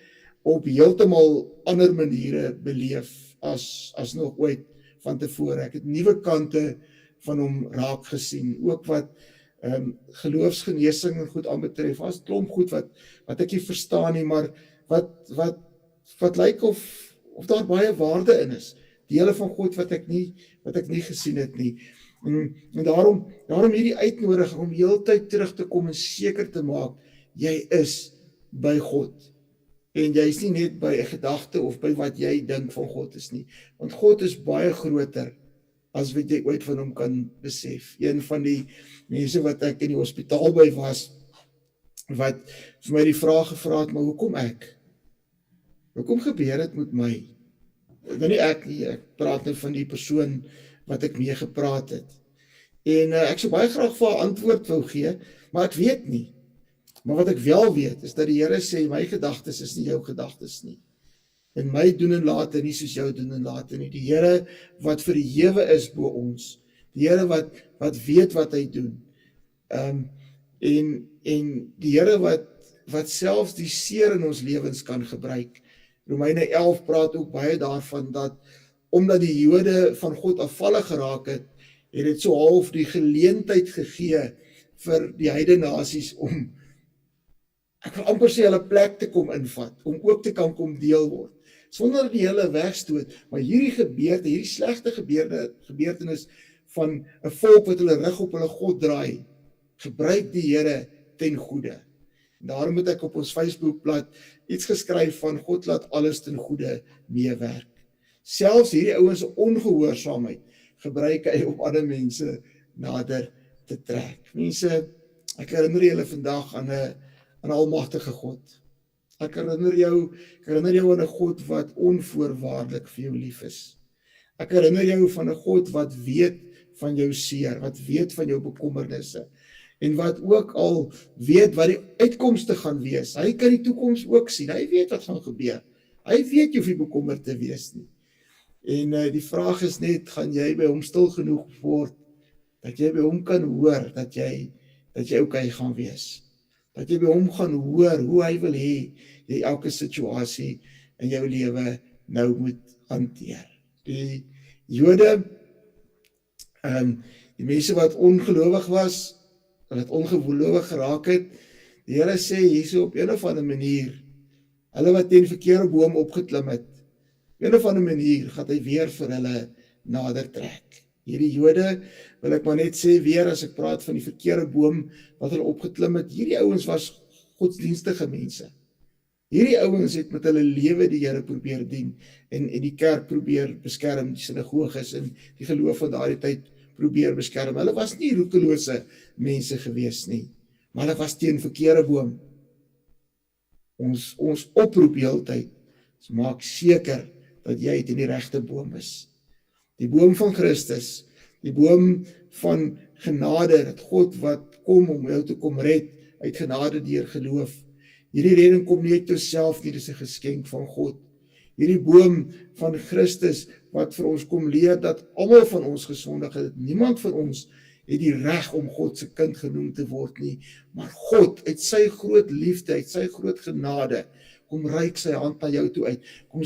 op heeltemal ander maniere beleef as nog ooit van tevore. Ek het nuwe kante van hom raak gesien, ook wat geloofsgenesing en goed aanbetref. Was klomp goed wat ek nie verstaan nie, maar wat lyk of daar baie waarde in is. Dele van God wat ek nie gesien het nie. En daarom hierdie uitnodiging om heeltyd terug te kom en seker te maak, jy is by God. En jy is nie net by 'n gedagte of by wat jy dink van God is nie. Want God is baie groter as wat jy ooit van hom kan besef. Een van die mense wat ek in die hospitaal by was, wat vir my die vraag gevra het, maar hoekom ek? Hoekom gebeur dit met my? Nou nie ek nie, ek praat nou van die persoon wat ek mee gepraat het. En ek sou baie graag vir 'n antwoord wou gee, maar ek weet nie. Maar wat ek wel weet, is dat die Here sê, my gedagtes is nie jou gedagtes nie. En my doen en late nie soos jou doen en late nie. Die Here wat verhewe is bo ons. Die Here wat weet wat hy doen. En die Here wat selfs die seer in ons lewens kan gebruik. Romeine 11 praat ook baie daarvan dat, omdat die Jode van God afvallig geraak het, het dit so half die geleentheid gegee vir die heidene nasies om, ek wil amper sê, hulle plek te kom invat, om ook te kan kom deel word, sonder dat die hele wegstoot. Maar hierdie slegte gebeurtenis van 'n volk wat hulle rug op hulle God draai, gebruik die Here ten goeie. Daarom moet ek op ons Facebookblad iets geskryf van God laat alles ten goeie meewerk. Selfs hierdie ouens se ongehoorsaamheid gebruik hy om ander mense nader te trek. Mense, ek herinner julle vandag aan 'n almagtige God. Ek herinner jou aan 'n God wat onvoorwaardelik vir jou lief is. Ek herinner jou van 'n God wat weet van jou seer, wat weet van jou bekommernisse, en wat ook al weet wat die uitkomste gaan wees. Hy kan die toekoms ook sien, hy weet wat gaan gebeur. Hy weet jy hoef nie bekommerd te wees nie. En die vraag is net, gaan jy by hom stil genoeg word, dat jy by hom kan hoor, dat jy okay gaan wees. Dat jy by hom gaan hoor hoe hy wil hê jy elke situasie in jou lewe nou moet hanteer. Die Jode, die mense wat ongelowig was, wat ongelowig geraak het, die Here sê hierso op een of ander manier, hulle wat teen verkeerde boom opgeklim het, op een of ander manier gaan hy weer vir hulle nader trek. Hierdie Jode, wil ek maar net sê weer, as ek praat van die verkeerde boom wat hulle opgeklim het, hierdie ouens was godsdienstige mense. Hierdie ouens het met hulle lewe die Here probeer dien, en die kerk probeer beskerm, die sinagoges en die geloof van daardie tyd probeer beskerm. Hulle was nie roekelose mense gewees nie, maar hulle was teen verkeerde boom. Ons oproep heeltyd, maak seker dat jy teen die regte boom is. Die boom van Christus, die boom van genade, dat God wat kom om jou te kom red, uit genade deur geloof. Hierdie redding kom nie uit jouself nie, dis 'n geskenk van God. Hierdie boom van Christus, wat vir ons kom leer dat almal van ons gesondig het, niemand van ons het die reg om God se kind genoem te word nie, maar God, uit sy groot liefde, uit sy groot genade, kom reik sy hand na jou toe uit, kom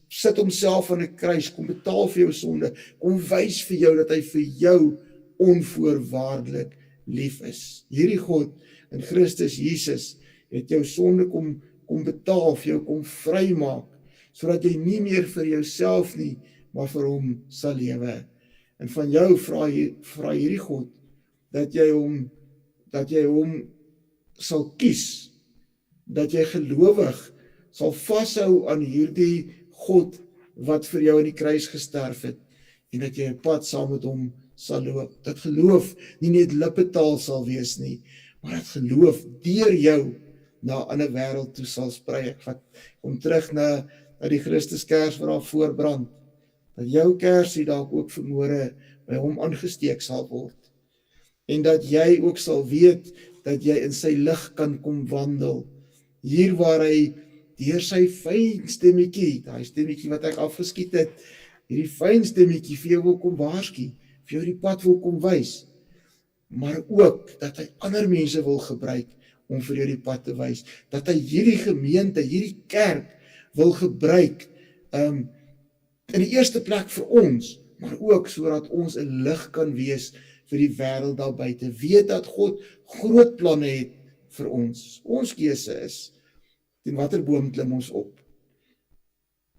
sit homself aan 'n kruis, kom betaal vir jou sonde, kom wys vir jou dat hy vir jou onvoorwaardelik lief is. Hierdie God in Christus Jesus het jou sonde kom betaal, vir jou kom vrymaak, sodat jy nie meer vir jouself nie, maar vir hom sal lewe. En van jou vra hierdie God dat jy hom sal kies, dat jy gelowig sal vashou aan hierdie God wat vir jou aan die kruis gesterf het, en dat jy 'n pad saam met hom sal loop. Dat geloof nie net lippetaal sal wees nie, maar dat geloof deur jou na 'n ander wêreld toe sal sprei. Ek kom terug na die Christuskers wat daar voorbrand, dat jou kersie dalk ook vanmôre by hom aangesteek sal word, en dat jy ook sal weet dat jy in sy lig kan kom wandel, hier waar hy deur sy fyn stemmetjie, daai stemmetjie wat ek afgeskiet het, hierdie fyn stemmetjie vir jou wil kom waarsku, vir jou die pad wil kom wys, maar ook dat hy ander mense wil gebruik om vir jou die pad te wys, dat hy hierdie gemeente, hierdie kerk wil gebruik, in die eerste plek vir ons, maar ook sodat ons 'n lig kan wees vir die wêreld daar buite. Weet dat God groot planne het vir ons. Ons keuse is, teen watter boom klim ons op?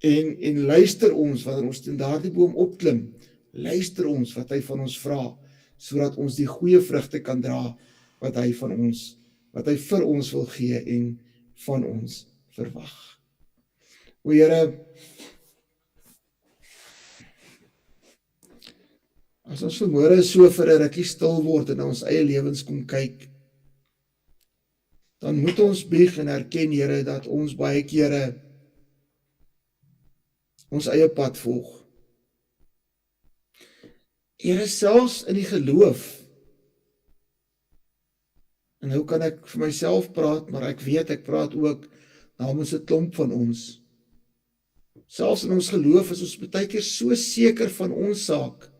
En luister ons, wanneer ons teen daardie boom opklim, luister ons wat hy van ons vra, sodat ons die goeie vrugte kan dra, wat hy vir ons wil gee en van ons verwag. O Here, as ons vanmôre so vir 'n rukkie stil word en na ons eie lewens kom kyk, dan moet ons bieg en erken, Here, dat ons baie kere ons eie pad volg. Here, selfs in die geloof, en nou kan ek vir myself praat, maar ek weet ek praat ook namens 'n klomp van ons. Selfs in ons geloof is ons baie keer so seker van ons saak,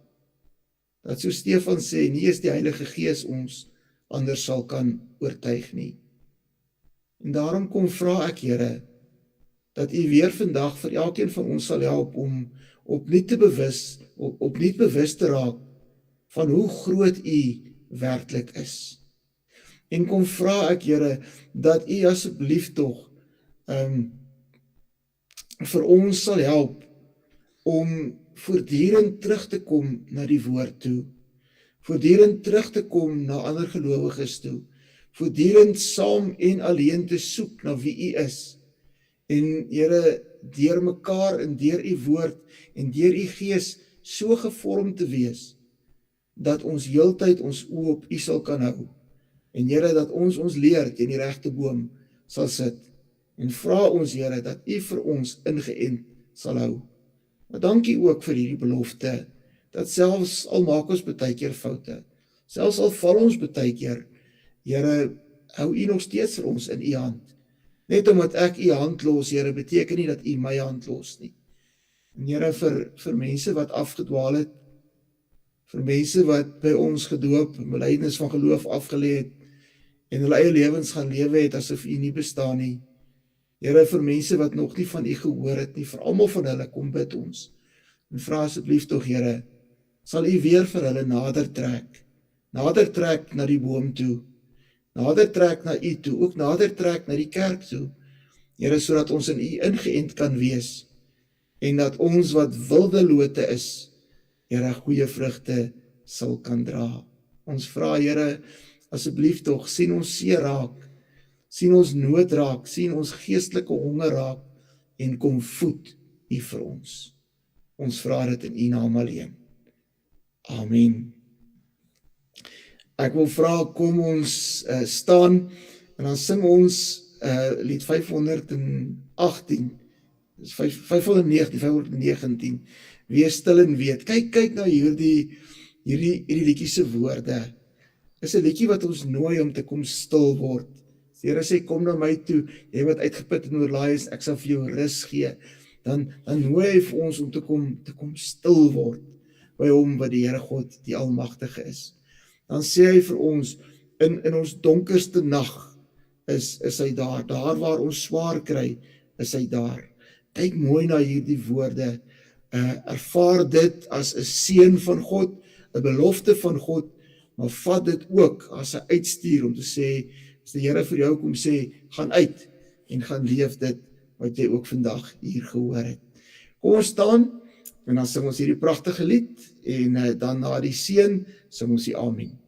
dat so Stefan sê, nie is die Heilige Gees ons anders sal kan oortuig nie. En daarom kom vra ek, Here, dat U weer vandag vir elkeen van ons sal help om opnuut bewus te raak van hoe groot U werklik is. En kom vra ek, Here, dat U asseblief tog vir ons sal help om voortdurend terug te kom na die woord toe, voortdurend terug te kom na ander gelowiges toe, voortdurend saam en alleen te soek na wie U is, en Here, deur mekaar en deur U woord en deur U Gees so gevorm te wees, dat ons heeltyd ons oë op U sal kan hou, en Here, dat ons leer teen die regte boom sal sit, en vra ons, Here, dat U vir ons ingeënt sal hou. Maar dankie ook vir hierdie belofte, dat selfs al maak ons baie keer foute, selfs al val ons baie keer, Here, hou U nog steeds vir ons in U hand. Net omdat ek U hand los, Here, beteken nie dat U my hand los nie. En Here, vir mense wat afgedwaal het, vir mense wat by ons gedoop, belydenis van geloof afgelê het, en hulle eie lewens gaan lewe het asof U nie bestaan nie. Here, vir mense wat nog nie van U gehoor het nie, vir almal van hulle, kom bid ons. En vra asseblief tog, Here, sal U weer vir hulle nader trek na die boom toe, nader trek na U toe, ook nader trek na die kerk toe, Here, sodat ons in U ingeënt kan wees, en dat ons wat wilde lote is, Here, goeie vrugte sal kan dra. Ons vra, Here, asseblief tog, sien ons seer raak, sien ons nood raak, sien ons geestelike honger raak, en kom voed U vir ons. Ons vra dit in U naam alleen. Amen. Ek wil vra, kom ons staan, en dan sing ons lied 518, 519, wees stil en weet. Kyk nou hierdie liedjie se woorde. Is 'n liedjie wat ons nooi om te kom stil word. Die Here sê, kom na my toe, jy wat uitgeput en oorlaai is, ek sal vir jou rus gee. Dan nooi hy vir ons om te kom stil word by hom wat die Here God, die Almagtige is. Dan sê hy vir ons, in ons donkerste nag is hy daar waar ons swaar kry, is hy daar. Kyk mooi na hierdie woorde, ervaar dit as 'n seën van God, 'n belofte van God, maar vat dit ook as 'n uitstuur om te sê, as die Here vir jou kom sê, gaan uit en gaan leef dit wat jy ook vandag hier gehoor het. Kom ons staan en dan sing ons hierdie pragtige lied en dan na die seën sing ons die amen.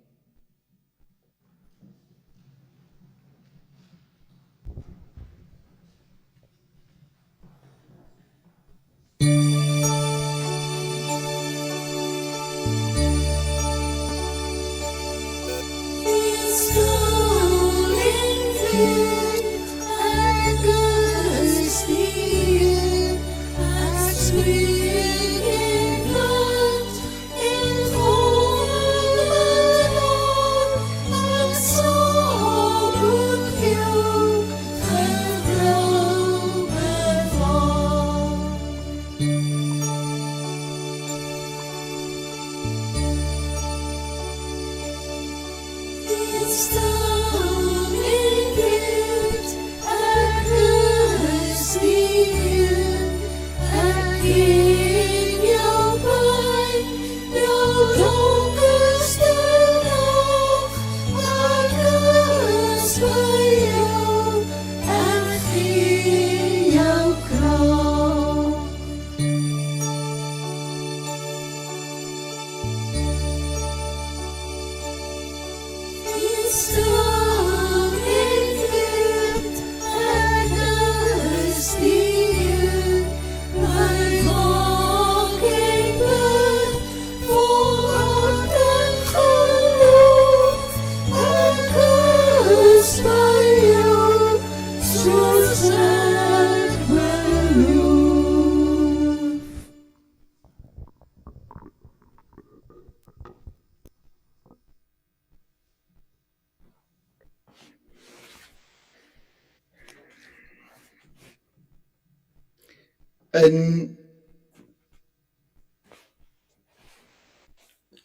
In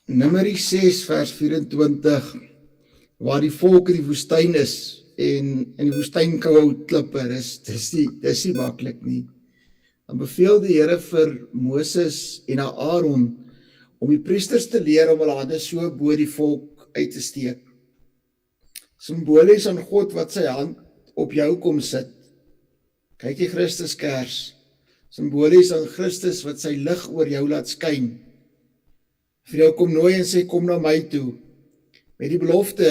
Numeri 6 vers 24, waar die volk in die woestyn is, en in die woestyn kou klippe, dis nie maklik nie. Dan beveel die Here vir Moses en Aaron om die priesters te leer om hulle hande so bo die volk uit te steek. Simbolies aan God wat sy hand op jou kom sit. Kyk jy Christus kers, simbolies aan Christus wat sy lig oor jou laat skyn. Vir jou kom nooi en sê, kom na my toe, met die belofte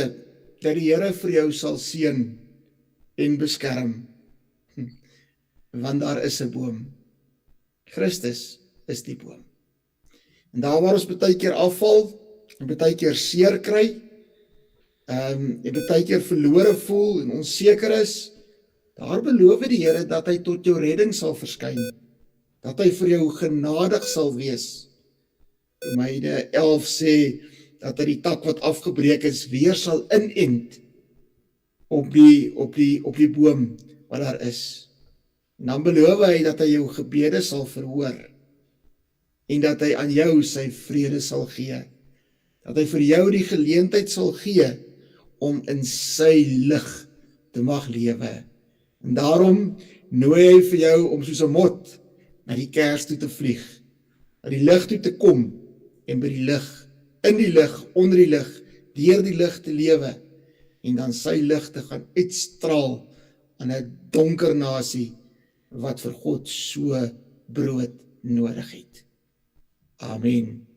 dat die Here vir jou sal seën en beskerm. Want daar is 'n boom. Christus is die boom. En daar waar ons baie keer afval, en baie keer seer kry, en baie keer verlore voel en onseker is, daar beloof die Here dat hy tot jou redding sal verskyn, dat hy vir jou genadig sal wees. Romeine 11 sê, dat hy die tak wat afgebreek is, weer sal inent op die boom wat daar is. En dan beloof hy dat hy jou gebede sal verhoor, en dat hy aan jou sy vrede sal gee, dat hy vir jou die geleentheid sal gee, om in sy lig te mag lewe. En daarom nooi hy vir jou om soos 'n mot na die kers toe te vlieg, na die lig toe te kom, en by die lig, in die lig, onder die lig, deur die lig te lewe, en dan sy lig te gaan uitstraal aan 'n donker nasie, wat vir God so brood nodig het. Amen.